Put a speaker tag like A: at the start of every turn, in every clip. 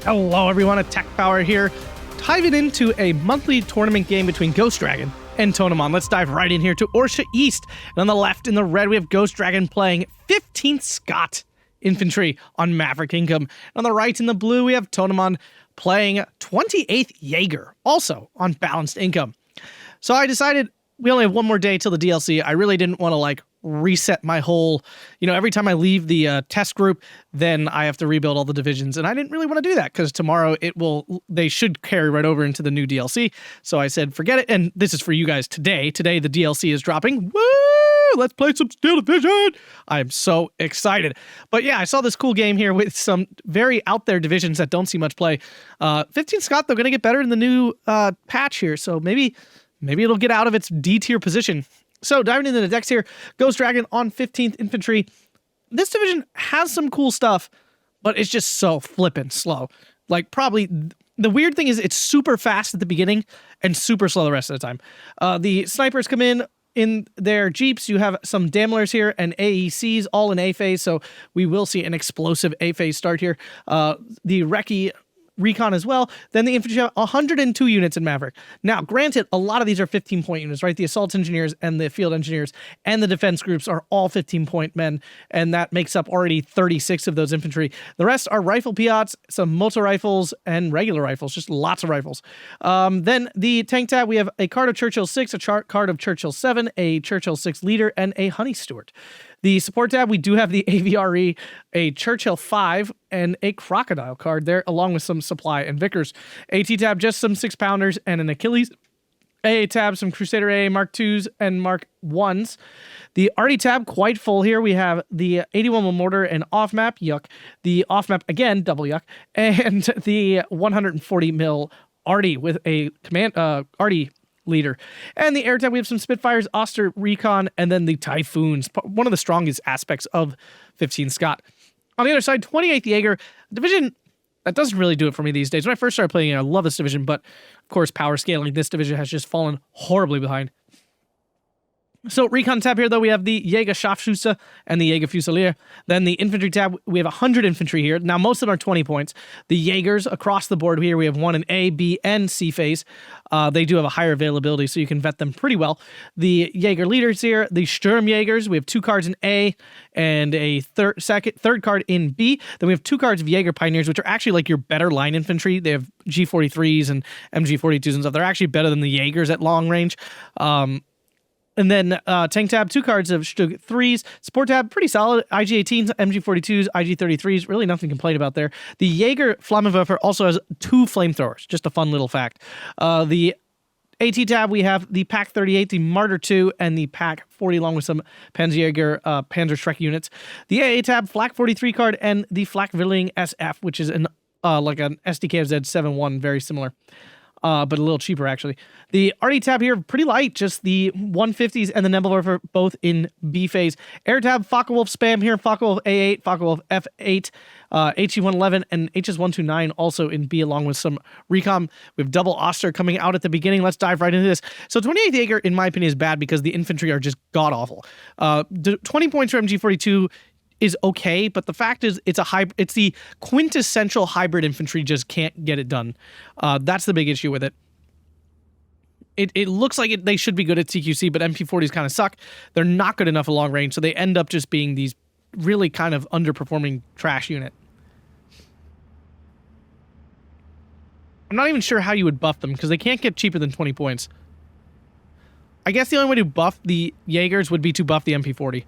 A: Hello everyone, Atkpwr here, diving into a monthly tournament game between Ghost Dragon and Tonnoman. Let's dive right in here to Orsha East. And on the left in the red, we have Ghost Dragon playing 15th Scott Infantry on Maverick Income. And on the right in the blue, we have Tonnoman playing 28th Jaeger, also on Balanced Income. So I decided we only have one more day till the DLC. I really didn't want to reset my whole, every time I leave the test group, then I have to rebuild all the divisions. And I didn't really want to do that because tomorrow they should carry right over into the new DLC. So I said, forget it. And this is for you guys today. Today, the DLC is dropping. Woo! Let's play some Steel Division. I'm so excited. But yeah, I saw this cool game here with some very out there divisions that don't see much play. 15 Scott, they're going to get better in the new patch here. So maybe it'll get out of its D tier position. So diving into the decks here, Ghost Dragon on 15th Infantry. This division has some cool stuff, but it's just so flippin' slow. Probably the weird thing is it's super fast at the beginning and super slow the rest of the time. The snipers come in their jeeps. You have some Damlers here and AECs all in A phase, so we will see an explosive A phase start here. The Recce Recon as well. Then the infantry have 102 units in Maverick. Now, granted, a lot of these are 15-point units, right? The assault engineers and the field engineers and the defense groups are all 15-point men, and that makes up already 36 of those infantry. The rest are rifle Piats, some motor rifles, and regular rifles, just lots of rifles. Then the tank tab, we have a card of Churchill 6, a card of Churchill 7, a Churchill 6 leader, and a Honey Stewart. The support tab, we do have the AVRE, a Churchill 5, and a Crocodile card there, along with some supply and Vickers. AT tab, just some 6-pounders and an Achilles. AA tab, some Crusader AA Mark 2s and Mark 1s. The Arty tab, quite full here. We have the 81 mortar and off-map, yuck. The off-map, again, double yuck. And the 140 mil Arty with a command Arty leader. And the air tab, we have some Spitfires, Oster Recon, and then the Typhoons, one of the strongest aspects of 15 Scott. On the other side, 28th Jaeger, division that doesn't really do it for me these days. When I first started playing it, I love this division, but of course, power scaling, this division has just fallen horribly behind. So, Recon tab here, though, we have the Jaeger Scharfschütze and the Jaeger Fusilier. Then the Infantry tab, we have 100 infantry here. Now, most of them are 20 points. The Jaegers across the board here, we have one in A, B, and C phase. They do have a higher availability, so you can vet them pretty well. The Jaeger leaders here, the Sturmjägers, we have 2 cards in A and a third card in B. Then we have 2 cards of Jaeger Pioneers, which are actually your better line infantry. They have G43s and MG42s and stuff. They're actually better than the Jaegers at long range. And then tank tab, 2 cards of Stug 3s. Support tab, pretty solid. IG-18s, MG-42s, IG-33s. Really nothing to complain about there. The Jaeger Flammenwerfer also has 2 flamethrowers. Just a fun little fact. The AT tab, we have the Pack 38, the Martyr 2, and the Pack 40, along with some Panzerjäger Panzerschreck units. The AA tab, Flak 43 card, and the Flak Villing SF, which is an SDKFZ 7-1, very similar. But a little cheaper, actually. The Arty tab here, pretty light, just the 150s and the Nebelwerfer both in B phase. Air tab, Focke-Wulf spam here, Focke-Wulf A8, Focke-Wulf F8, HE111, and HS129 also in B, along with some Recon. We have double Oster coming out at the beginning. Let's dive right into this. So 28th Jaeger, in my opinion, is bad because the infantry are just god-awful. 20 points for MG42 is okay, but the fact is it's the quintessential hybrid infantry, just can't get it done. That's the big issue with it. It looks like they should be good at CQC, but MP40s kind of suck. They're not good enough at long range, so they end up just being these really kind of underperforming trash unit. I'm not even sure how you would buff them, because they can't get cheaper than 20 points. I guess the only way to buff the Jaegers would be to buff the MP40.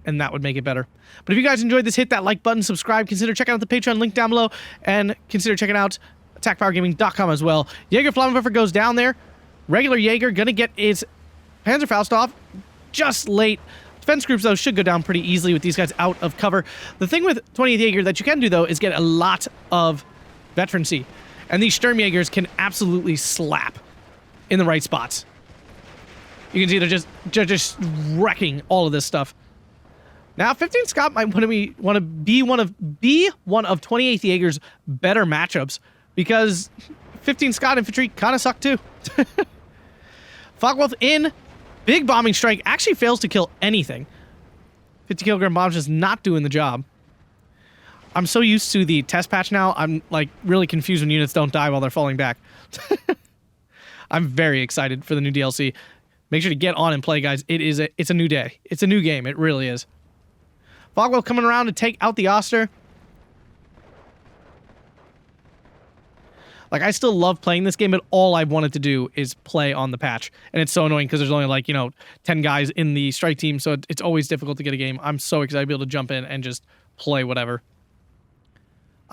A: And that would make it better. But if you guys enjoyed this, hit that like button, subscribe, consider checking out the Patreon link down below, and consider checking out Atkpwrgaming.com as well. Jaeger Flammenwerfer goes down there. Regular Jaeger gonna get his Panzerfaust off just late. Defense groups, though, should go down pretty easily with these guys out of cover. The thing with 20th Jaeger that you can do, though, is get a lot of veterancy. And these Sturmjägers can absolutely slap in the right spots. You can see they're just wrecking all of this stuff. Now, 15 Scott might want to be one of 28th Jaeger's better matchups, because 15 Scott infantry kind of suck too. Focke-Wulf in, big bombing strike, actually fails to kill anything. 50 kilogram bombs just not doing the job. I'm so used to the test patch now, I'm like really confused when units don't die while they're falling back. I'm very excited for the new DLC. Make sure to get on and play, guys. It's a new day. It's a new game. It really is. Fogwell coming around to take out the Oster. Like, I still love playing this game, but all I wanted to do is play on the patch. And it's so annoying because there's only, like, 10 guys in the strike team, so it's always difficult to get a game. I'm so excited to be able to jump in and just play whatever.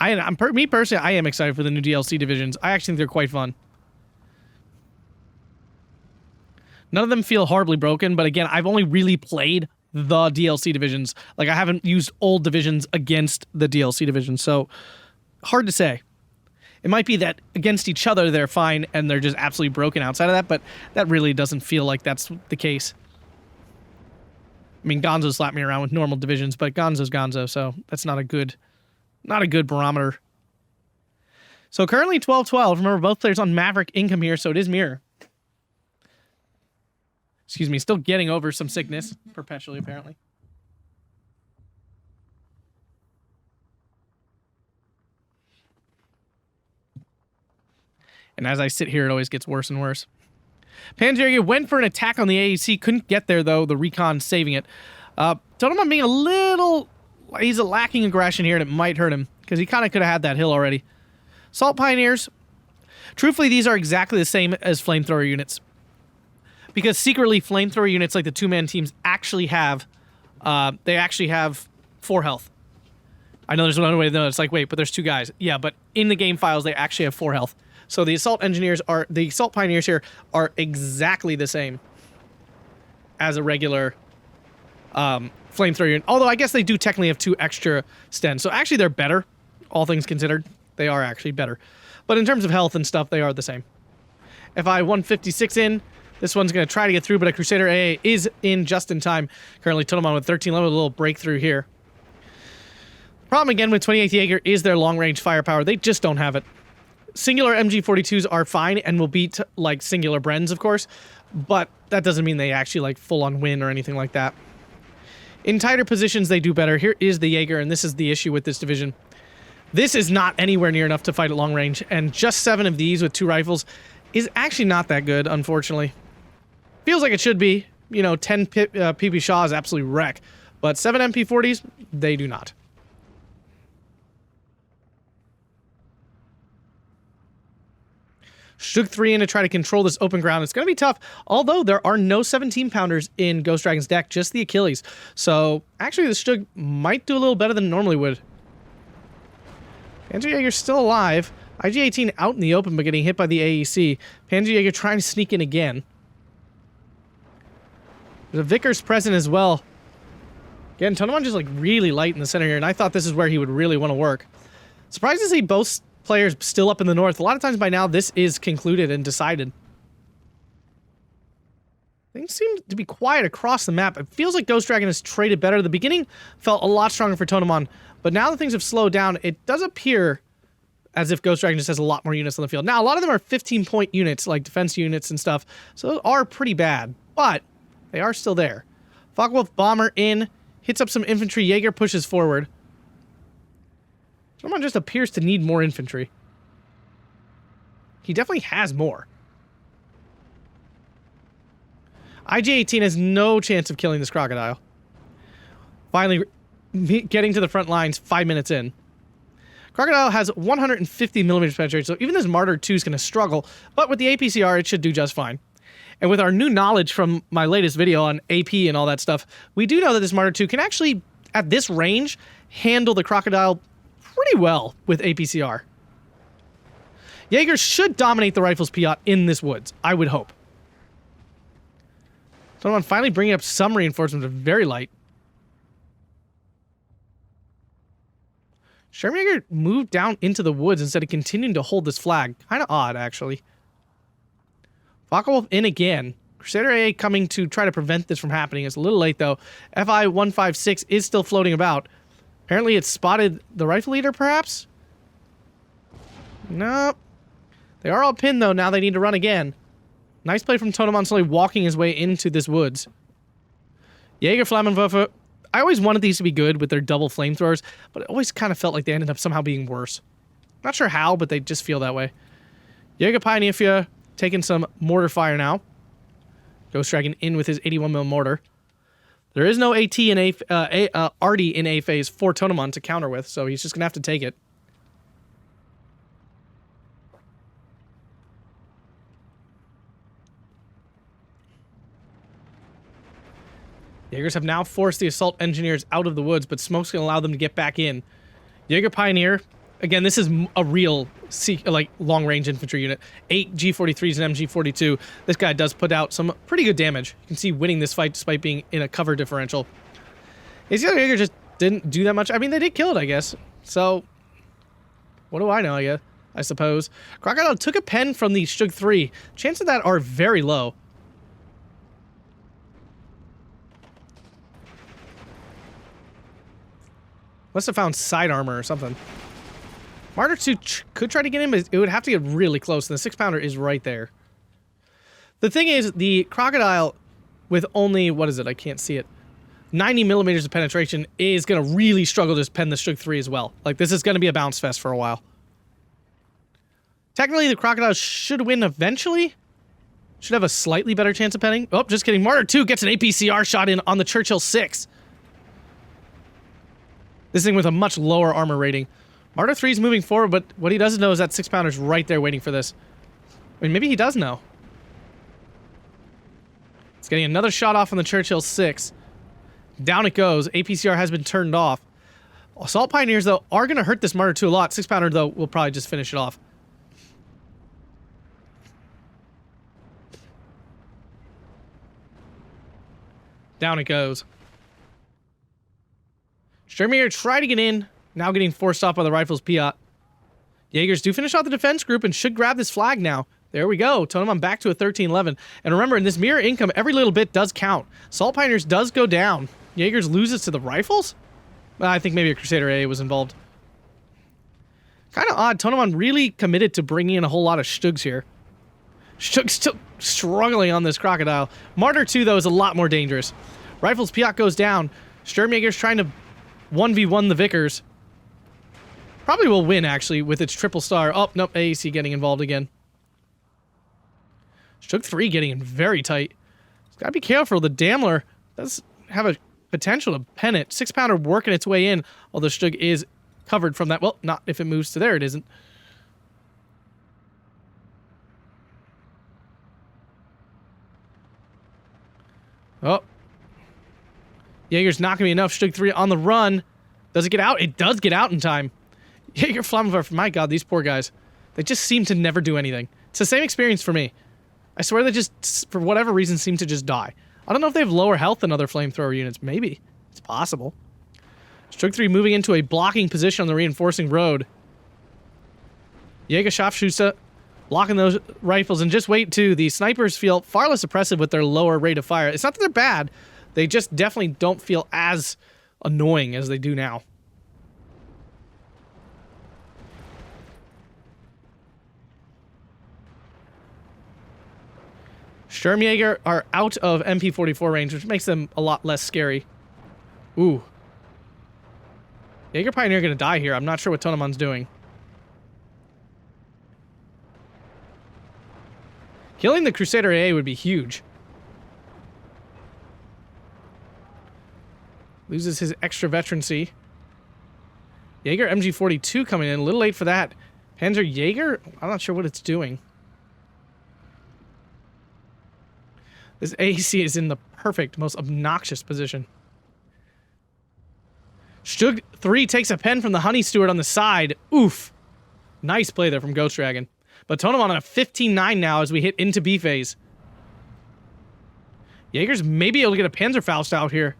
A: Me personally, I am excited for the new DLC divisions. I actually think they're quite fun. None of them feel horribly broken, but again, I've only really played the DLC divisions. Like, I haven't used old divisions against the DLC divisions, so hard to say. It might be that against each other they're fine and they're just absolutely broken outside of that, but that really doesn't feel like that's the case. I mean, Gonzo slapped me around with normal divisions, but Gonzo's Gonzo, so that's not a good barometer. So currently 12-12. Remember, both players on Maverick income here, so it is mirror. Excuse me, still getting over some sickness, perpetually apparently. And as I sit here, it always gets worse and worse. Jaeger went for an attack on the AEC. Couldn't get there, though. The recon saving it. Tonnoman being a little... He's a lacking aggression here, and it might hurt him. Because he kind of could have had that hill already. Salt Pioneers. Truthfully, these are exactly the same as Flamethrower units. Because secretly, Flamethrower units, like the two-man teams, actually have... they actually have 4 health. I know there's one other way to know. It's like, wait, but there's 2 guys. Yeah, but in the game files, they actually have 4 health. So the Assault Pioneers here are exactly the same as a regular Flamethrower unit. Although I guess they do technically have 2 extra stens. So actually they're better, all things considered. They are actually better. But in terms of health and stuff, they are the same. FI 156 in. This one's going to try to get through, but a Crusader AA is in just in time. Currently Tonnoman with 13 level, a little breakthrough here. Problem again with 28th Jaeger is their long-range firepower. They just don't have it. Singular MG42s are fine and will beat, like, singular Brens, of course, but that doesn't mean they actually, like, full-on win or anything like that. In tighter positions, they do better. Here is the Jaeger, and this is the issue with this division. This is not anywhere near enough to fight at long range, and just 7 of these with 2 rifles is actually not that good, unfortunately. Feels like it should be. 10 PP Shaws absolutely wreck, but 7 MP40s, they do not. Shug 3 in to try to control this open ground. It's going to be tough, although there are no 17-pounders in Ghost Dragon's deck, just the Achilles. So, actually, the Shug might do a little better than it normally would. Jaeger's still alive. IG-18 out in the open, but getting hit by the AEC. Jaeger trying to sneak in again. There's a Vickers present as well. Again, Tonnoman just, like, really light in the center here, and I thought this is where he would really want to work. Surprised to see both players still up in the north. A lot of times by now, this is concluded and decided. Things seem to be quiet across the map. It feels like Ghost Dragon has traded better. The beginning felt a lot stronger for Tonnoman, but now that things have slowed down, it does appear as if Ghost Dragon just has a lot more units on the field. Now, a lot of them are 15-point units, like defense units and stuff, so those are pretty bad, but they are still there. Focke-Wulf Bomber in, hits up some infantry. Jaeger pushes forward. Tonnoman just appears to need more infantry. He definitely has more. IG-18 has no chance of killing this crocodile. Finally, getting to the front lines 5 minutes in. Crocodile has 150 millimeters penetration, so even this Martyr 2 is going to struggle, but with the APCR, it should do just fine. And with our new knowledge from my latest video on AP and all that stuff, we do know that this Martyr 2 can actually, at this range, handle the crocodile pretty well with APCR. Jaeger should dominate the rifles Piat in this woods, I would hope. Tonnoman finally bringing up some reinforcements, but very light. Jaeger moved down into the woods instead of continuing to hold this flag. Kind of odd, actually. Focke-Wulf in again. Crusader AA coming to try to prevent this from happening. It's a little late, though. FI 156 is still floating about. Apparently it's spotted the rifle leader, perhaps? Nope. They are all pinned, though. Now they need to run again. Nice play from Tonnoman, slowly walking his way into this woods. Jaeger Flammenwerfer I always wanted these to be good with their double flamethrowers, but it always kind of felt like they ended up somehow being worse. Not sure how, but they just feel that way. Jaeger Pioneer taking some mortar fire now. Ghost Dragon in with his 81mm mortar. There is no AT in Artie in A phase for Tonnoman to counter with, so he's just going to have to take it. Jaegers have now forced the assault engineers out of the woods, but smoke's going to allow them to get back in. Jaeger Pioneer, again, this is a real long-range infantry unit. 8 G43s and MG42. This guy does put out some pretty good damage. You can see winning this fight despite being in a cover differential. ACL Jaeger just didn't do that much. I mean, they did kill it, I guess. So, what do I know, I suppose. Crocodile took a pen from the Shug 3. Chances of that are very low. Must have found side armor or something. Martyr 2 could try to get him, but it would have to get really close, and the 6-pounder is right there. The thing is, the Crocodile with only, what is it? I can't see it. 90 millimeters of penetration is going to really struggle to pen the Shug 3 as well. Like, this is going to be a bounce fest for a while. Technically, the Crocodile should win eventually. Should have a slightly better chance of penning. Oh, just kidding. Martyr 2 gets an APCR shot in on the Churchill 6. This thing with a much lower armor rating. Martyr 3 is moving forward, but what he doesn't know is that 6-pounder's right there waiting for this. I mean, maybe he does know. It's getting another shot off on the Churchill 6. Down it goes. APCR has been turned off. Assault Pioneers, though, are going to hurt this Martyr 2 a lot. 6-pounder, though, will probably just finish it off. Down it goes. Sturmier tried to get in, now getting forced off by the Rifles Piat. Jaegers do finish off the defense group and should grab this flag now. There we go. Tonnoman back to a 13-11. And remember, in this mirror income, every little bit does count. Assault Pioneers does go down. Jaegers loses to the Rifles? Well, I think maybe a Crusader A was involved. Kind of odd. Tonnoman really committed to bringing in a whole lot of Stugs here. Stug's still struggling on this Crocodile. Martyr 2, though, is a lot more dangerous. Rifles Piat goes down. Sturmjäger's trying to 1v1 the Vickers. Probably will win, actually, with its triple star. Oh, nope, AAC getting involved again. Shug 3 getting in very tight. Gotta be careful. The Daimler does have a potential to pen it. 6-pounder working its way in, although Shug is covered from that. Well, not if it moves to there, it isn't. Oh. Jaeger's not going to be enough. Shug 3 on the run. Does it get out? It does get out in time. Jaeger Flammenwerfer, my god, these poor guys. They just seem to never do anything. It's the same experience for me. I swear they just, for whatever reason, seem to just die. I don't know if they have lower health than other flamethrower units. Maybe. It's possible. Shug 3 moving into a blocking position on the reinforcing road. Jaeger Scharfschütze blocking those rifles, and just wait too. The snipers feel far less oppressive with their lower rate of fire. It's not that they're bad. They just definitely don't feel as annoying as they do now. Sturmjäger are out of MP44 range, which makes them a lot less scary. Ooh. Jaeger Pioneer gonna die here. I'm not sure what Tonnoman's doing. Killing the Crusader AA would be huge. Loses his extra veterancy. Jaeger MG42 coming in. A little late for that. Panzer Jaeger? I'm not sure what it's doing. This AEC is in the perfect, most obnoxious position. Shug 3 takes a pen from the Honey Steward on the side. Oof. Nice play there from Ghost Dragon. But Tonnoman on a 15-9 now as we hit into B phase. Jaeger's maybe able to get a Panzerfaust out here.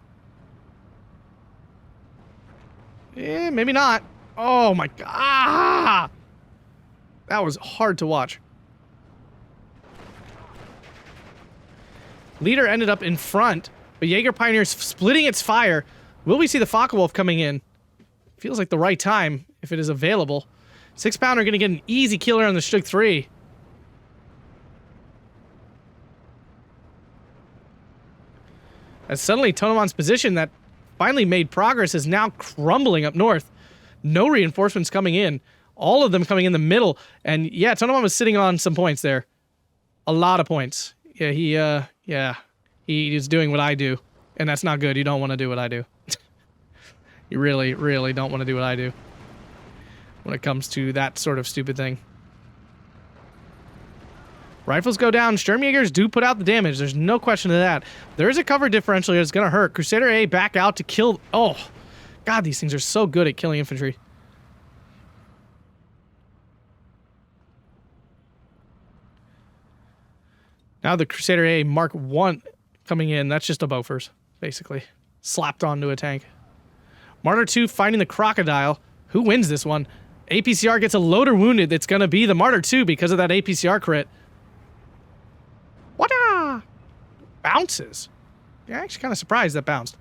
A: Eh, maybe not. Oh my god. Ah! That was hard to watch. Leader ended up in front, but Jaeger Pioneer's splitting its fire. Will we see the Focke-Wulf coming in? Feels like the right time, if it is available. 6-pounder gonna get an easy killer on the Shug 3. As suddenly Tonnoman's position, that finally made progress is now crumbling up north. No reinforcements coming in. All of them coming in the middle. And yeah, Tonnoman was sitting on some points there. A lot of points. Yeah, he is doing what I do. And that's not good. You don't want to do what I do. You really, really don't want to do what I do when it comes to that sort of stupid thing. Rifles go down. Sturmjägers do put out the damage. There's no question of that. There is a cover differential here that's going to hurt. Crusader A back out to kill... Oh, God, these things are so good at killing infantry. Now the Crusader A Mark 1 coming in. That's just a Bofors, basically. Slapped onto a tank. Martyr 2 fighting the Crocodile. Who wins this one? APCR gets a loader wounded. It's going to be the Martyr 2 because of that APCR crit. What-a! Bounces. Yeah, actually kind of surprised that bounced.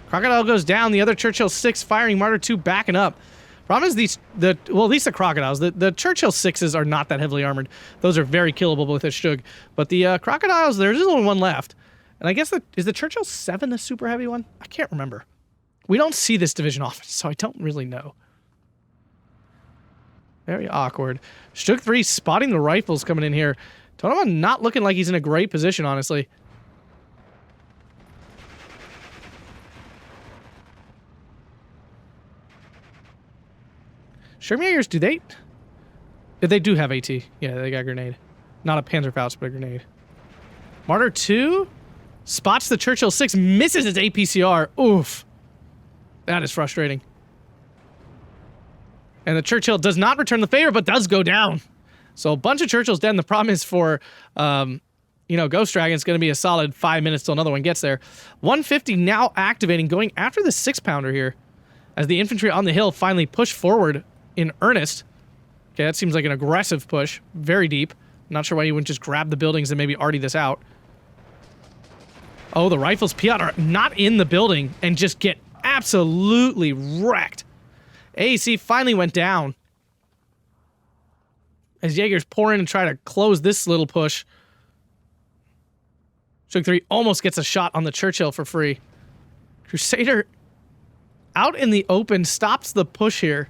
A: Crocodile goes down. The other Churchill 6 firing. Martyr 2 backing up. Problem is well, at least the Crocodiles. The Churchill 6s are not that heavily armored. Those are very killable with a Stug. But the Crocodiles, there's only one left. And I guess is the Churchill 7 a super heavy one? I can't remember. We don't see this division often, so I don't really know. Very awkward. Stug 3 spotting the rifles coming in here. Tonnoman not looking like he's in a great position, honestly. Sturmjägers, do they... They do have AT. Yeah, they got a grenade. Not a Panzerfaust, but a grenade. Martyr 2 spots the Churchill 6, misses its APCR. Oof. That is frustrating. And the Churchill does not return the favor, but does go down. So a bunch of Churchills dead, and the problem is for, Ghost Dragon, it's going to be a solid 5 minutes till another one gets there. 150 now activating, going after the 6-pounder here, as the infantry on the hill finally push forward in earnest. Okay, that seems like an aggressive push. Very deep. Not sure why you wouldn't just grab the buildings and maybe arty this out. Oh, the rifles Piat are not in the building and just get absolutely wrecked. AEC finally went down. As Jaegers pour in and try to close this little push. Stug 3 almost gets a shot on the Churchill for free. Crusader out in the open stops the push here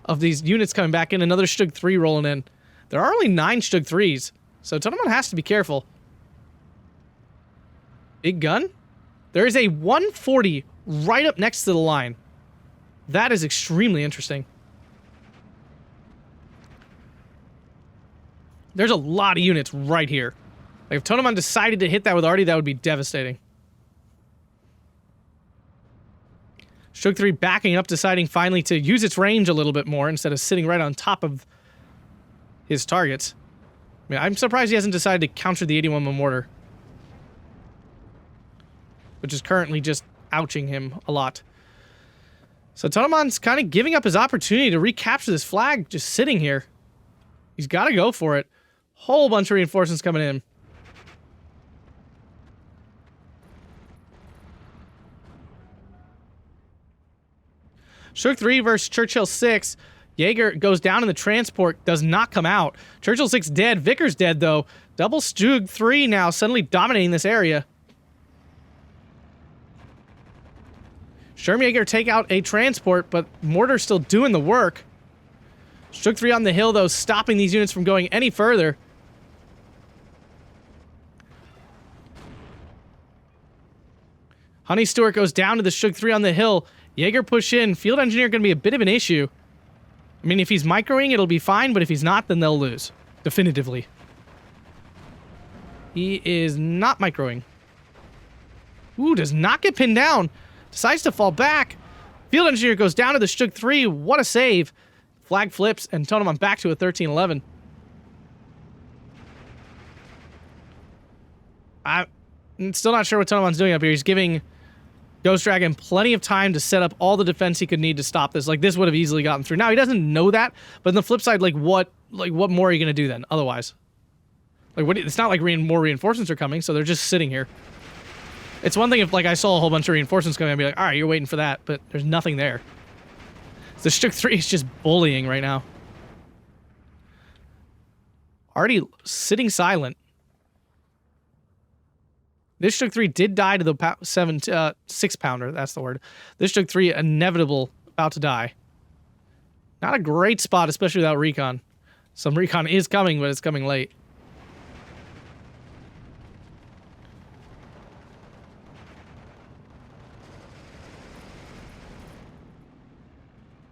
A: of these units coming back in. Another Stug 3 rolling in. There are only 9 Stug 3s, so Tonnoman has to be careful. Big gun? There is a 140 right up next to the line. That is extremely interesting. There's a lot of units right here. Like, if Tonnoman decided to hit that with arty, that would be devastating. Stug 3 backing up, deciding finally to use its range a little bit more instead of sitting right on top of his targets. I mean, I'm surprised he hasn't decided to counter the 81 mortar, which is currently just ouching him a lot. So Tonnoman's kind of giving up his opportunity to recapture this flag, just sitting here. He's got to go for it. Whole bunch of reinforcements coming in. Stug 3 versus Churchill 6. Jaeger goes down in the transport, does not come out. Churchill 6 dead. Vickers dead, though. Double Stug 3 now suddenly dominating this area. Sturmjäger take out a transport, but Mortar's still doing the work. Stug 3 on the hill, though, stopping these units from going any further. Honey Stewart goes down to the Stug 3 on the hill. Jaeger push in. Field Engineer going to be a bit of an issue. I mean, if he's microing, it'll be fine, but if he's not, then they'll lose. Definitively. He is not microing. Ooh, does not get pinned down. Decides to fall back. Field Engineer goes down to the Stug 3. What a save. Flag flips, and Tonnoman back to a 13-11. I'm still not sure what Tonnoman's doing up here. He's giving Ghost Dragon plenty of time to set up all the defense he could need to stop this. Like, this would have easily gotten through. Now, he doesn't know that, but on the flip side, what more are you going to do then, otherwise? It's not like more reinforcements are coming, so they're just sitting here. It's one thing if, I saw a whole bunch of reinforcements coming, I'd be like, all right, you're waiting for that, but there's nothing there. The Stug 3 is just bullying right now. Already sitting silent. This Stroke 3 did die to the 6-pounder. That's the word. This Stroke 3 inevitable, about to die. Not a great spot, especially without recon. Some recon is coming, but it's coming late.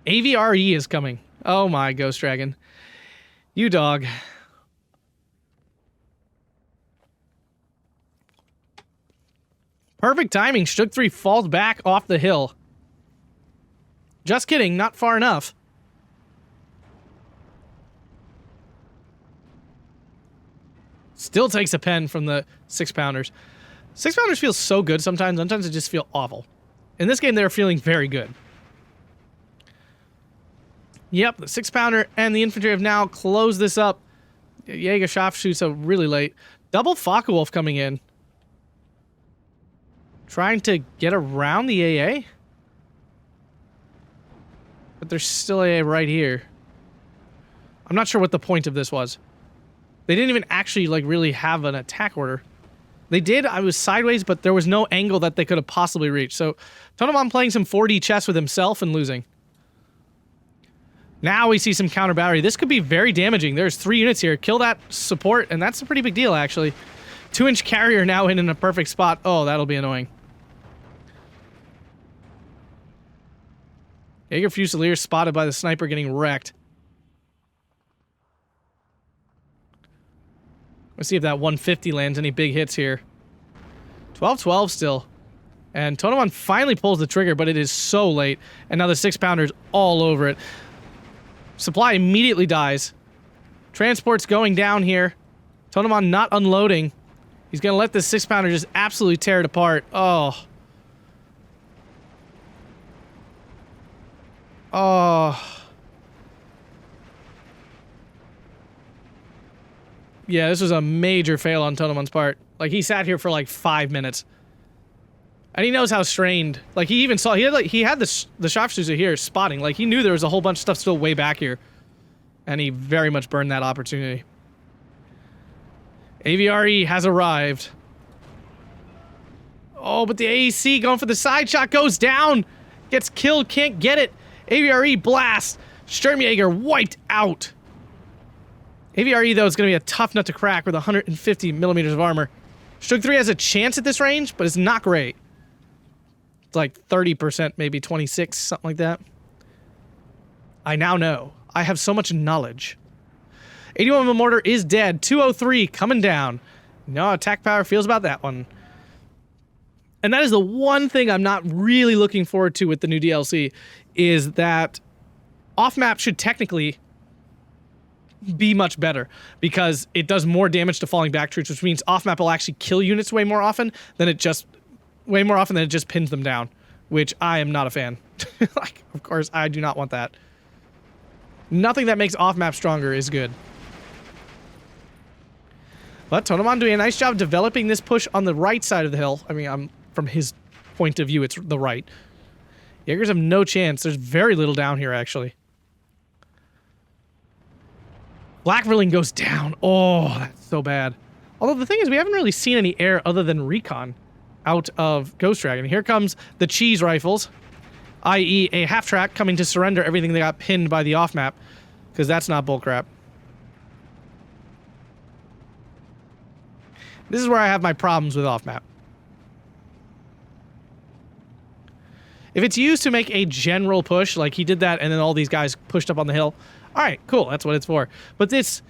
A: AVRE is coming. Oh my, Ghost Dragon. You dog. Perfect timing. Stroke 3 falls back off the hill. Just kidding, not far enough. Still takes a pen from the 6-pounders. 6-pounders feel so good sometimes. Sometimes they just feel awful. In this game, they're feeling very good. Yep, the 6-pounder and the infantry have now closed this up. Jaeger shoots up really late. Double Focke-Wulf coming in. Trying to get around the AA. But there's still AA right here. I'm not sure what the point of this was. They didn't even actually, like, really have an attack order. They did. I was sideways, but there was no angle that they could have possibly reached. So, Tonnoman playing some 4D chess with himself and losing. Now we see some counter battery. This could be very damaging. There's 3 units here. Kill that support, and that's a pretty big deal, actually. 2-inch carrier now in a perfect spot. Oh, that'll be annoying. Jaeger Fusilier spotted by the sniper getting wrecked. Let's see if that 150 lands any big hits here. 12-12 still. And Tonnoman finally pulls the trigger, but it is so late. And now the 6-pounder's all over it. Supply immediately dies. Transport's going down here. Tonnoman not unloading. He's going to let this 6-pounder just absolutely tear it apart. Oh. Oh. Yeah, this was a major fail on Tonnoman's part. Like, he sat here for like 5 minutes. And he knows how strained. Like, he even saw, he had the sharpshooter here spotting. Like, he knew there was a whole bunch of stuff still way back here. And he very much burned that opportunity. AVRE has arrived. Oh, but the AEC going for the side shot goes down. Gets killed, can't get it. AVRE blast. Sturmjäger wiped out. AVRE, though, is going to be a tough nut to crack with 150 millimeters of armor. Stroke 3 has a chance at this range, but it's not great. It's like 30%, maybe 26, something like that. I now know. I have so much knowledge. 81 of a mortar is dead. 203 coming down. No attack power feels about that one. And that is the one thing I'm not really looking forward to with the new DLC, is that off-map should technically be much better, because it does more damage to falling back troops, which means off-map will actually kill units way more often than it just pins them down, which I am not a fan. Like, of course, I do not want that. Nothing that makes off-map stronger is good. But Tonnoman doing a nice job developing this push on the right side of the hill. I mean, from his point of view, it's the right. Jaegers have no chance. There's very little down here, actually. Black Verling goes down. Oh, that's so bad. Although the thing is, we haven't really seen any air other than recon out of Ghost Dragon. Here comes the cheese rifles, i.e. a half-track coming to surrender everything they got pinned by the off-map, because that's not bullcrap. This is where I have my problems with off-map. If it's used to make a general push, like he did that and then all these guys pushed up on the hill, all right, cool, that's what it's for. But this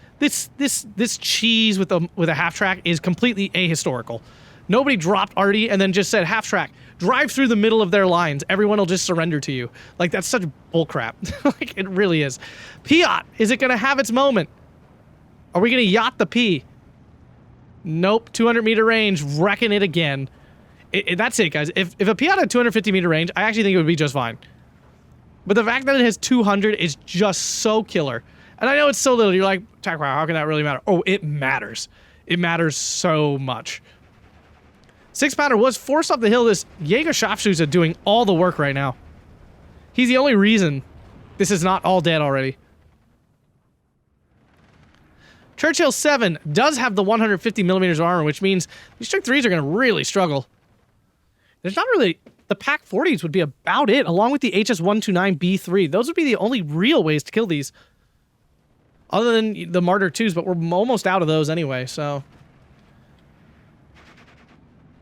A: cheese with a half-track is completely ahistorical. Nobody dropped arty and then just said, half-track, drive through the middle of their lines. Everyone will just surrender to you. Like, that's such bullcrap. Like, it really is. Piat, is it going to have its moment? Are we going to yacht the P? Nope, 200-meter range, wrecking it again. That's it, guys. If a Piat had 250-meter range, I actually think it would be just fine. But the fact that it has 200 is just so killer. And I know it's so little. You're like, attack power, how can that really matter? Oh, it matters. It matters so much. 6-pounder was forced up the hill. This Jaeger sharpshooter doing all the work right now. He's the only reason this is not all dead already. Churchill 7 does have the 150 millimeters of armor, which means these Stug 3s are going to really struggle. There's not really... The Pack 40s would be about it, along with the HS129B3. Those would be the only real ways to kill these. Other than the Martyr 2s, but we're almost out of those anyway, so...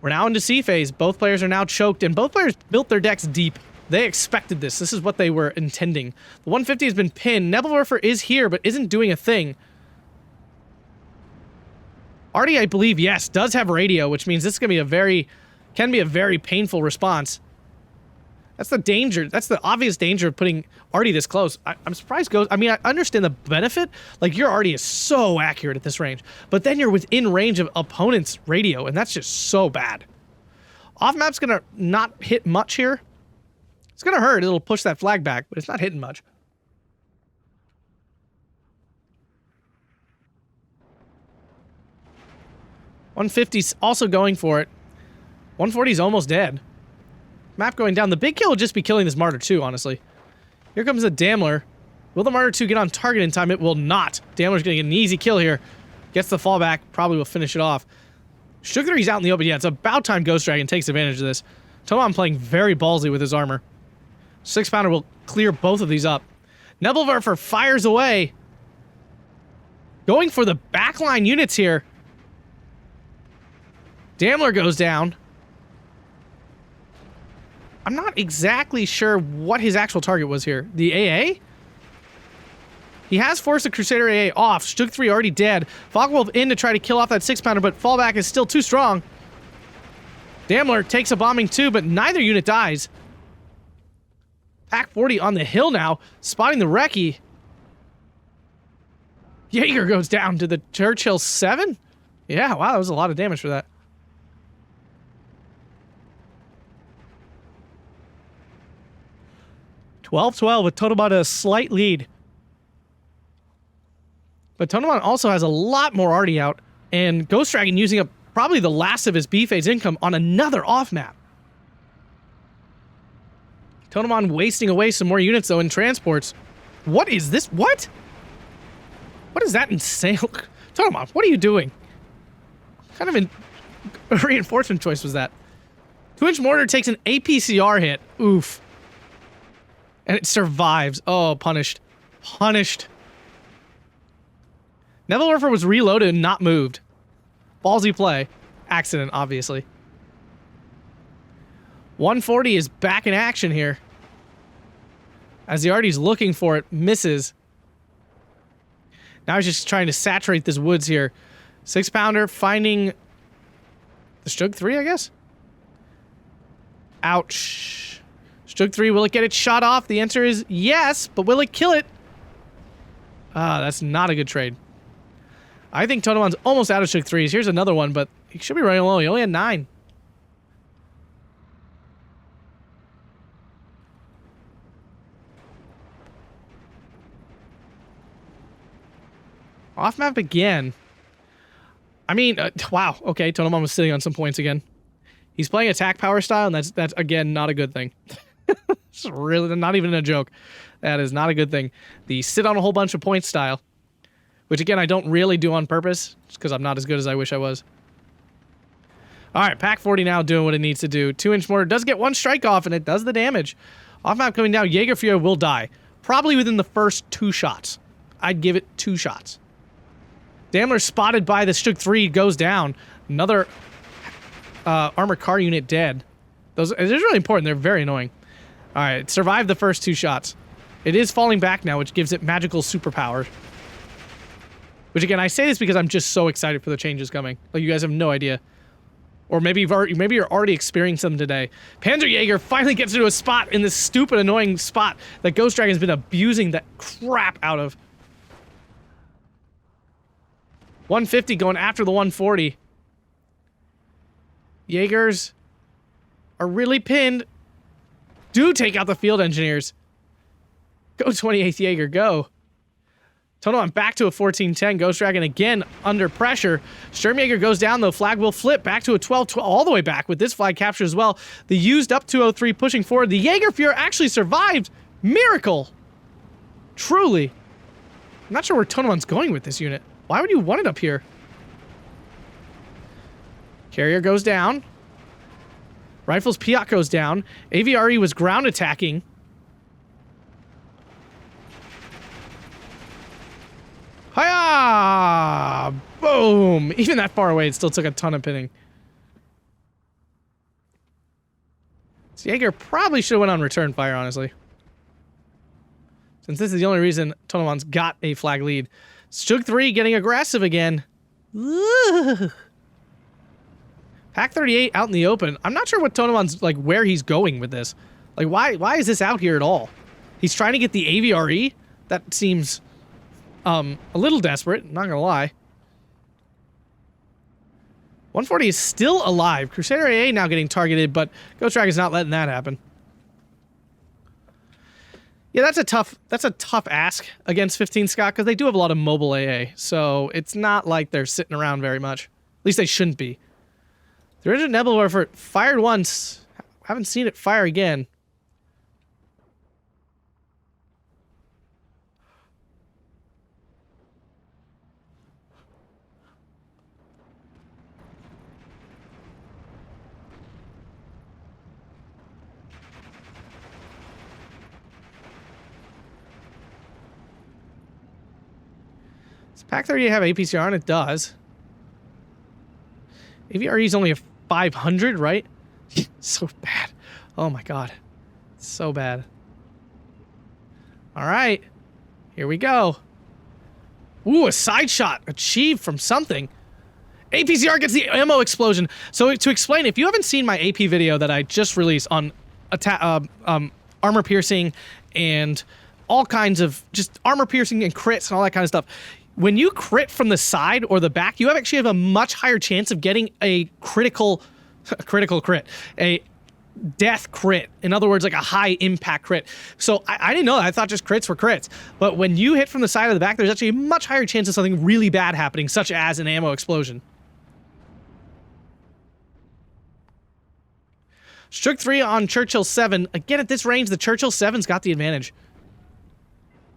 A: We're now into C phase. Both players are now choked, and both players built their decks deep. They expected this. This is what they were intending. The 150 has been pinned. Nebelwerfer is here, but isn't doing a thing. Artie, I believe, yes, does have radio, which means this is going to be a very... Can be a very painful response. That's the danger. That's the obvious danger of putting Artie this close. I'm surprised Ghost... I mean, I understand the benefit. Like, your Artie is so accurate at this range. But then you're within range of opponent's radio, and that's just so bad. Off-map's going to not hit much here. It's going to hurt. It'll push that flag back, but it's not hitting much. .150's also going for it. 140's almost dead. Map going down. The big kill will just be killing this Martyr 2, honestly. Here comes the Daimler. Will the Martyr 2 get on target in time? It will not. Daimler's going to get an easy kill here. Gets the fallback. Probably will finish it off. Stug 3's out in the open. Yeah, it's about time Ghost Dragon takes advantage of this. Tonnoman playing very ballsy with his armor. 6-pounder will clear both of these up. Nebelwerfer fires away. Going for the backline units here. Daimler goes down. I'm not exactly sure what his actual target was here. The AA? He has forced the Crusader AA off. Stug 3 already dead. Fogwolf in to try to kill off that 6-pounder, but fallback is still too strong. Daimler takes a bombing too, but neither unit dies. Pack 40 on the hill now, spotting the Recce. Jaeger goes down to the Churchill 7? Yeah, wow, that was a lot of damage for that. (12-12) with Tonnoman a slight lead. But Tonnoman also has a lot more Artie out, and Ghost Dragon using up probably the last of his B-phase income on another off-map. Tonnoman wasting away some more units, though, in transports. What is this? What? What is that insane? Tonnoman, what are you doing? What kind of a reinforcement choice was that? 2-inch mortar takes an APCR hit. Oof. And it survives. Oh, punished. Punished. Nebelwerfer was reloaded and not moved. Ballsy play. Accident, obviously. 140 is back in action here. As the Artie's looking for it, misses. Now he's just trying to saturate this woods here. 6-pounder finding the Stug 3, I guess? Ouch. Stug 3, will it get it shot off? The answer is yes, but will it kill it? Ah, that's not a good trade. I think Tonnoman's almost out of Stug 3s. Here's another one, but he should be running low. He only had 9. Off map again. I mean, wow. Okay, Tonnoman was sitting on some points again. He's playing attack power style, and that's again not a good thing. It's really not even a joke. That is not a good thing. The sit on a whole bunch of points style, which again I don't really do on purpose, just because I'm not as good as I wish I was. All right, Pack 40 now doing what it needs to do. 2-inch mortar does get one strike off, and it does the damage. Off map coming down. Jaeger Fuhrer will die, probably within the first 2 shots. I'd give it 2 shots. Daimler spotted by the Stug 3 goes down. Another armored car unit dead. Those it is really important. They're very annoying. All right, it survived the first 2 shots. It is falling back now, which gives it magical superpower. Which again, I say this because I'm just so excited for the changes coming. Like you guys have no idea. Or maybe you're already experiencing them today. Panzerjäger finally gets into a spot in this stupid, annoying spot that Ghost Dragon's been abusing the crap out of. 150 going after the 140. Jaegers are really pinned. Do take out the field engineers. Go 28th Jaeger, go. Tonnoman back to a 14-10. Ghost Dragon again under pressure. Sturmjäger goes down though. Flag will flip back to a 12-12 all the way back with this flag capture as well. The used up 203 pushing forward. The Jaeger Fuhrer actually survived. Miracle. Truly. I'm not sure where Tonnoman's going with this unit. Why would you want it up here? Carrier goes down. Rifles Piat goes down. AVRE was ground attacking. Hiya! Boom! Even that far away, it still took a ton of pinning. Jaeger probably should have went on return fire, honestly. Since this is the only reason Tonnoman's got a flag lead. Stug 3 getting aggressive again. Ugh. Pack 38 out in the open. I'm not sure what Tonnoman's, like, where he's going with this. Like, why is this out here at all? He's trying to get the AVRE? That seems, a little desperate, not gonna lie. 140 is still alive. Crusader AA now getting targeted, but Ghost Dragon's not letting that happen. Yeah, that's a tough ask against 15 Scott, because they do have a lot of mobile AA, so it's not like they're sitting around very much. At least they shouldn't be. The original Nebula Warfare fired once. Haven't seen it fire again. Does Pack 38 have APCR? And it does. AVRE is only a 500, right? So bad. Oh my god. So bad. Alright. Here we go. Ooh, a side shot achieved from something. APCR gets the ammo explosion. So to explain, if you haven't seen my AP video that I just released on armor piercing and all kinds of just armor piercing and crits and all that kind of stuff, when you crit from the side or the back, you actually have a much higher chance of getting a critical crit, a death crit. In other words, like a high impact crit. So I didn't know that. I thought just crits were crits. But when you hit from the side or the back, there's actually a much higher chance of something really bad happening, such as an ammo explosion. Stug 3 on Churchill 7. Again, at this range, the Churchill 7's got the advantage.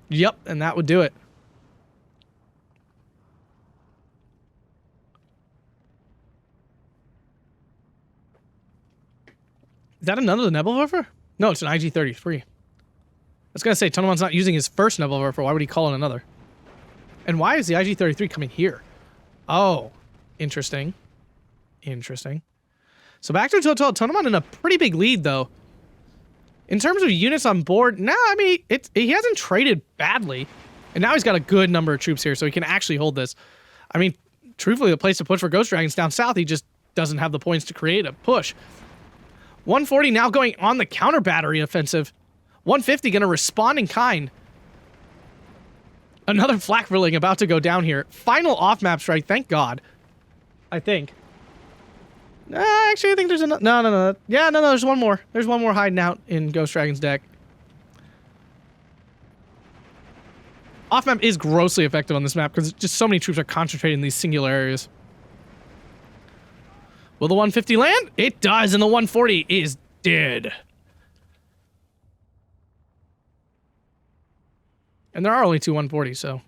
A: Yep, and that would do it. Is that another Nebula Warfare? No, it's an IG-33. I was going to say, Tonnoman's not using his first Nebula Warfare. Why would he call it another? And why is the IG-33 coming here? Oh, interesting. Interesting. So back to total, Tonnoman in a pretty big lead, though. In terms of units on board, nah, I mean, he hasn't traded badly. And now he's got a good number of troops here, so he can actually hold this. I mean, truthfully, the place to push for Ghost Dragon's down south. He just doesn't have the points to create a push. 140 now going on the counter battery offensive. 150 going to respond in kind. Another flak drilling about to go down here. Final off-map strike, thank God. I think. Actually, I think there's another. No. Yeah, no, there's one more. There's one more hiding out in Ghost Dragon's deck. Off-map is grossly effective on this map because just so many troops are concentrated in these singular areas. Will the 150 land? It does, and the 140 is dead. And there are only two 140s, so.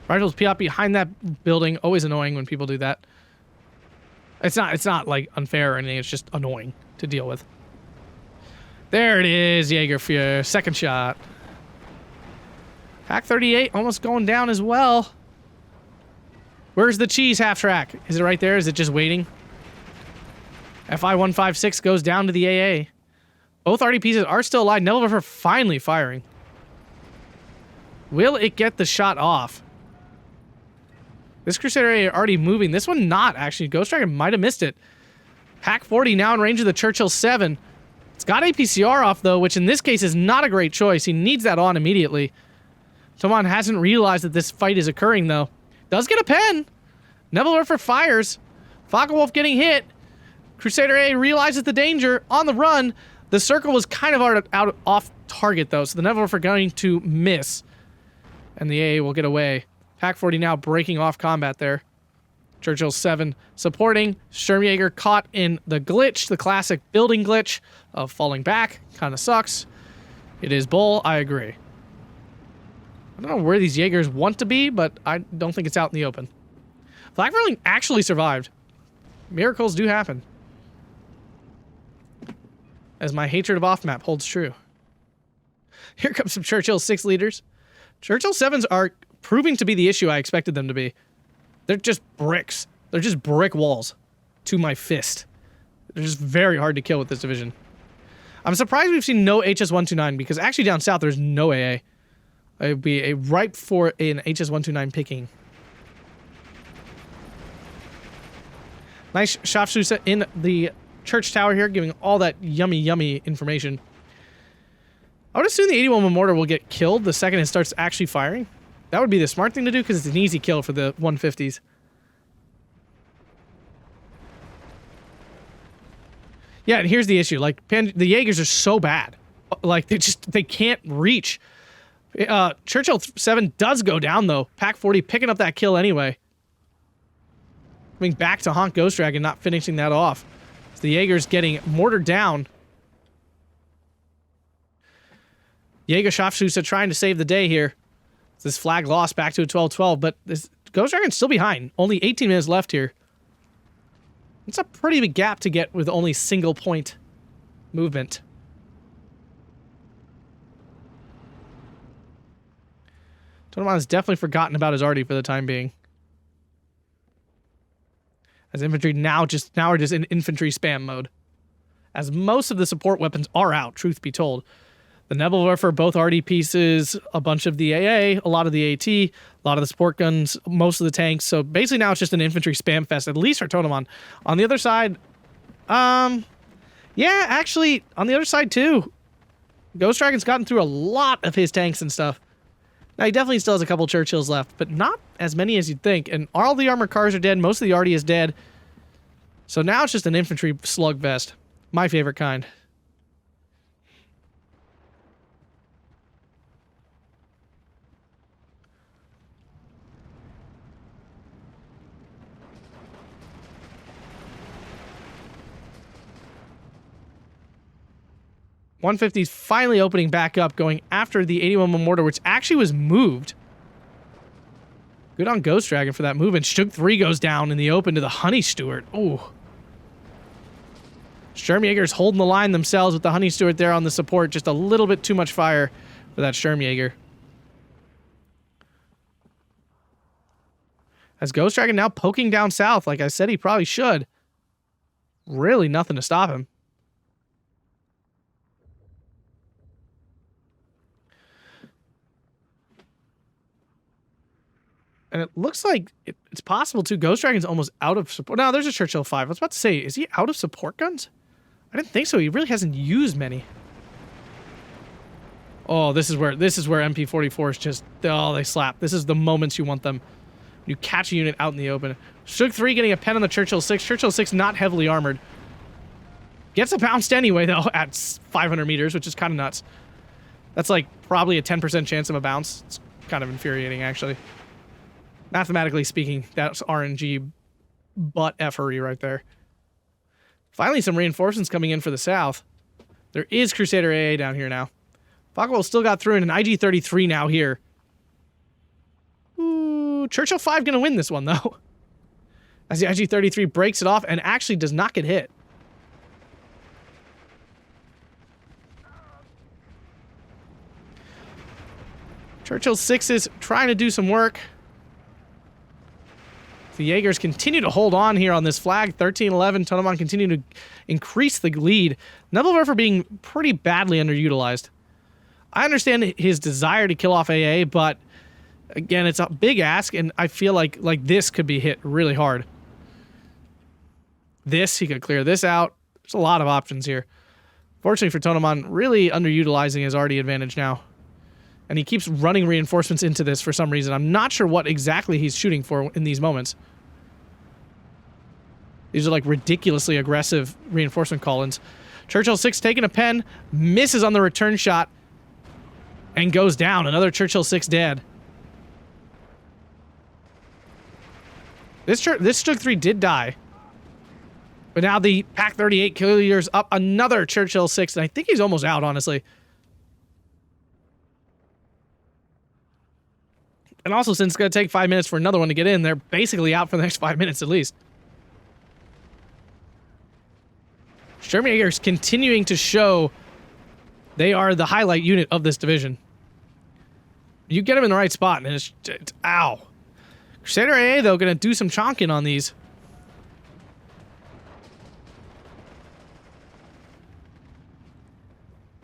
A: Rifles Piat behind that building. Always annoying when people do that. It's not like unfair or anything, it's just annoying to deal with. There it is, Jaeger for your second shot. Pack 38 almost going down as well. Where's the cheese half track? Is it right there? Is it just waiting? FI-156 goes down to the AA. Both RDPs are still alive. Nebula Warfare finally firing. Will it get the shot off? This Crusader AA already moving. This one not, actually. Ghost Dragon might have missed it. Pack 40 now in range of the Churchill 7. It's got APCR off, though, which in this case is not a great choice. He needs that on immediately. Tonnoman hasn't realized that this fight is occurring, though. Does get a pen. Nebula Warfare fires. Focke-Wulf getting hit. Crusader A realizes the danger. On the run. The circle was kind of out off target, though, so the Nebula Warfare going to miss. And the AA will get away. Pack 40 now breaking off combat there. Churchill 7 supporting. Sturmjäger caught in the glitch, the classic building glitch of falling back. Kind of sucks. It is bull, I agree. I don't know where these Jaegers want to be, but I don't think it's out in the open. Flag rolling actually survived. Miracles do happen. As my hatred of off-map holds true. Here comes some Churchill 6 leaders. Churchill 7s are proving to be the issue I expected them to be. They're just bricks. They're just brick walls to my fist. They're just very hard to kill with this division. I'm surprised we've seen no HS-129 because actually down south there's no AA. It would be a ripe for an HS-129 picking. Nice Schaffschüsse in the church tower here, giving all that yummy information. I would assume the 81 mortar will get killed the second it starts actually firing. That would be the smart thing to do because it's an easy kill for the 150s. Yeah, and here's the issue. Like, the Jaegers are so bad. Like, they can't reach. Churchill 7 does go down, though. Pack 40 picking up that kill anyway. Coming back to Honk Ghost Dragon, not finishing that off. So the Jaeger's getting mortared down. Jaeger Schaffschüsse trying to save the day here. This flag lost back to a 12-12, but this Ghost Dragon's still behind. Only 18 minutes left here. It's a pretty big gap to get with only single point movement. Tonnoman has definitely forgotten about his arty for the time being. As infantry now are just in infantry spam mode. As most of the support weapons are out, truth be told. The Nebelwerfer, both RD pieces, a bunch of the AA, a lot of the AT, a lot of the support guns, most of the tanks. So basically now it's just an infantry spam fest, at least for Tonnoman. On the other side, yeah, actually, on the other side too. Ghost Dragon's gotten through a lot of his tanks and stuff. Now, he definitely still has a couple Churchills left, but not as many as you'd think. And all the armored cars are dead. Most of the arty is dead. So now it's just an infantry slugfest. My favorite kind. .150's finally opening back up, going after the 81 mortar, which actually was moved. Good on Ghost Dragon for that move, and Shug 3 goes down in the open to the Honey Steward. Ooh. Sturmjäger's holding the line themselves with the Honey Steward there on the support. Just a little bit too much fire for that Sturmjäger. As Ghost Dragon now poking down south, like I said he probably should. Really nothing to stop him. And it looks like it's possible, too. Ghost Dragon's almost out of support. No, there's a Churchill 5. I was about to say, is he out of support guns? I didn't think so. He really hasn't used many. Oh, this is where MP44 is just... Oh, they slap. This is the moments you want them. You catch a unit out in the open. Shug 3 getting a pen on the Churchill 6. Churchill 6 not heavily armored. Gets a bounced anyway, though, at 500 meters, which is kind of nuts. That's like probably a 10% chance of a bounce. It's kind of infuriating, actually. Mathematically speaking, that's RNG butt effery right there. Finally, some reinforcements coming in for the south. There is Crusader AA down here now. Fogwell still got through in an IG-33 now here. Ooh, Churchill 5 gonna win this one, though. As the IG-33 breaks it off and actually does not get hit. Churchill 6 is trying to do some work. The Jaegers continue to hold on here on this flag. 13-11. Tonnoman continue to increase the lead. Nebelwerfer being pretty badly underutilized. I understand his desire to kill off AA, but again, it's a big ask, and I feel like this could be hit really hard. He could clear this out. There's a lot of options here. Fortunately for Tonnoman, really underutilizing his RD advantage now. And he keeps running reinforcements into this for some reason. I'm not sure what exactly he's shooting for in these moments. These are like ridiculously aggressive reinforcement call-ins. Churchill 6 taking a pen, misses on the return shot, and goes down. Another Churchill 6 dead. This Stug 3 did die. But now the Pack 38 kill leader's up another Churchill 6, and I think he's almost out, honestly. And also, since it's going to take 5 minutes for another one to get in, they're basically out for the next 5 minutes at least. German Jaegers continuing to show they are the highlight unit of this division. You get them in the right spot, and it's ow. Crusader AA, though, going to do some chonking on these.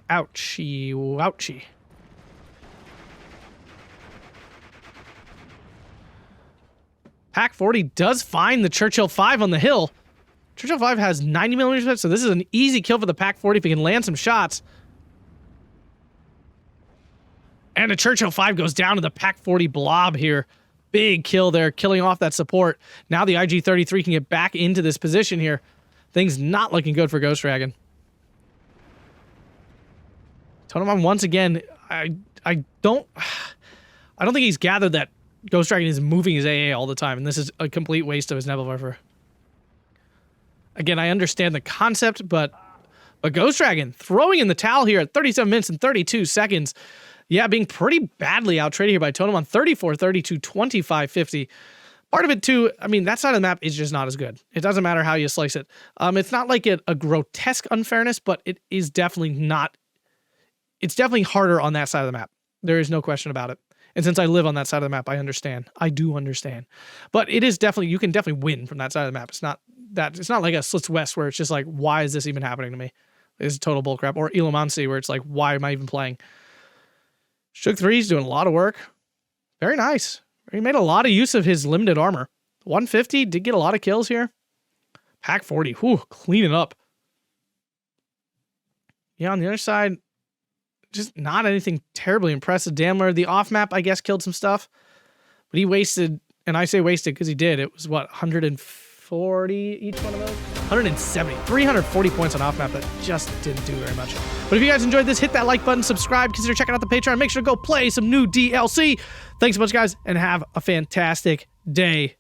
A: Ouchie, ouchie. Pack 40 does find the Churchill 5 on the hill. Churchill 5 has 90 millimeters, so this is an easy kill for the Pack 40 if he can land some shots. And the Churchill 5 goes down to the Pack 40 blob here. Big kill there, killing off that support. Now the IG-33 can get back into this position here. Things not looking good for Ghost Dragon. Tonnoman once again, I don't think he's gathered that Ghost Dragon is moving his AA all the time, and this is a complete waste of his Nebelwerfer. Again, I understand the concept, but Ghost Dragon throwing in the towel here at 37 minutes and 32 seconds. Yeah, being pretty badly out-traded here by Tonnoman, 34-32, 25-50. Part of it, too, I mean, that side of the map is just not as good. It doesn't matter how you slice it. It's not like a grotesque unfairness, but it is definitely not... It's definitely harder on that side of the map. There is no question about it. And since I live on that side of the map, I understand. I do understand. But it is definitely... You can definitely win from that side of the map. It's not like a Slits West where it's just like, why is this even happening to me? It's total bullcrap. Or Illumancy where it's like, why am I even playing? Shook 3 is doing a lot of work. Very nice. He made a lot of use of his limited armor. 150 did get a lot of kills here. Pack 40, whew, cleaning up. Yeah, on the other side, just not anything terribly impressive. Daimler, the off-map, I guess, killed some stuff. But he wasted, and I say wasted because he did. It was, what, 140 each one of those? 170. 340 points on off-map. That just didn't do very much. But if you guys enjoyed this, hit that like button, subscribe, consider checking out the Patreon. Make sure to go play some new DLC. Thanks so much, guys, and have a fantastic day.